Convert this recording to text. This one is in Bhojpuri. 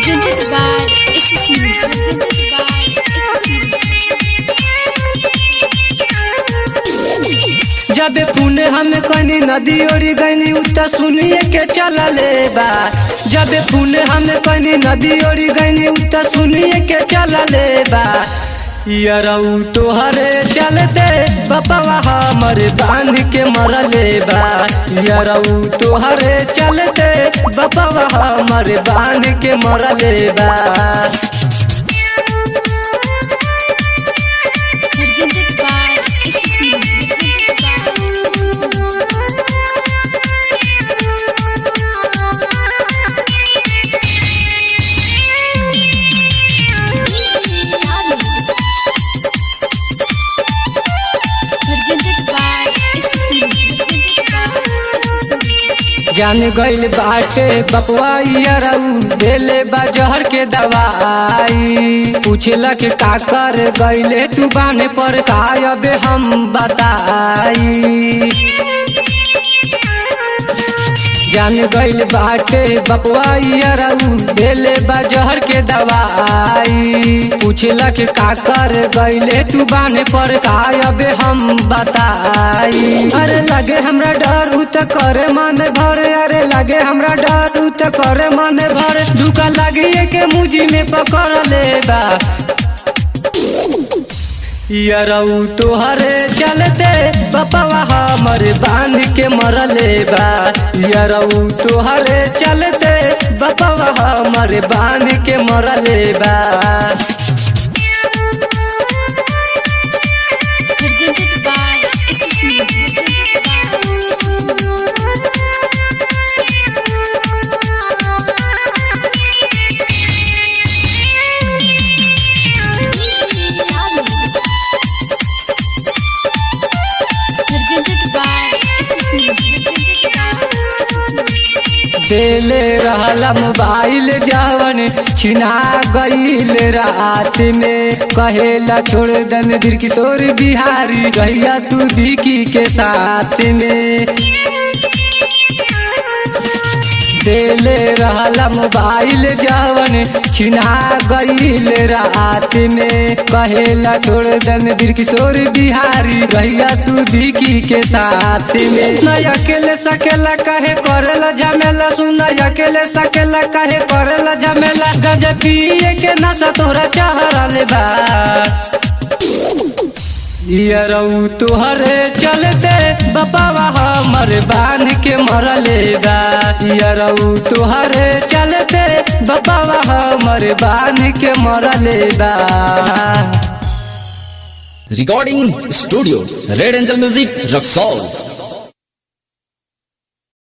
Presented by SSC. जब पुणे हमें कनी नदी ओरी गनी उता सुनिए के चला ले बा। जब पुणे हमें कनी नदी ओरी गनी उता सुनिए के चला ले बा। यरऊ तोहरे चलते बपवा हमर बांध के मरले बा। यरऊ तोहरे चलते बपवा हमर बांध के मरले बा। Presented by SSC. Presented by जान गइल बाटे बपवा यरऊ देले बा जहर के दवाई। पूछला के का कर गइले तू बाने पर कायबे हम बताई। जान गइल बाटे बपवा यरऊ देले बा जहर के दवाई। पूछला के का कर गइले तू बाने पर कायबे हम बताई। अरे लगे हमरा डर उ त करे मन भर। अरे लगे हमरा डर उ त करे मन भर। धुका लगिए के मुजी में पकड़ ले बा। यरऊ तोहरे चलते बपवा हमर बांध के मरले बा। यरऊ तोहरे चलते बपवा हमर बांध के मरले बा। Presented by SSC. Presented by देले रहला मोबाइल जवन छिना गईल रात में। कहेला छोड़ दम वीर किशोर बिहारी रहिया तू विकी के साथ में। देले रहला मोबाइल जवन छिना गईल रात में। कहेला छोड़ दम वीर किशोर बिहारी रहिया तू विकी के साथ में। न अकेले सकेला काहे करेला झमेला। सुन अकेले सकेला काहे करेला झमेला। गजा पिए के नशा तोहरा चढ़ल बा। यरऊ तोहरे चलते बपवा हमर बांध के मरले बा। यरऊ तोहरे चलते बपवा हमर बांध के मरले बा। Recording Studio Red Angel Music Rock Soul।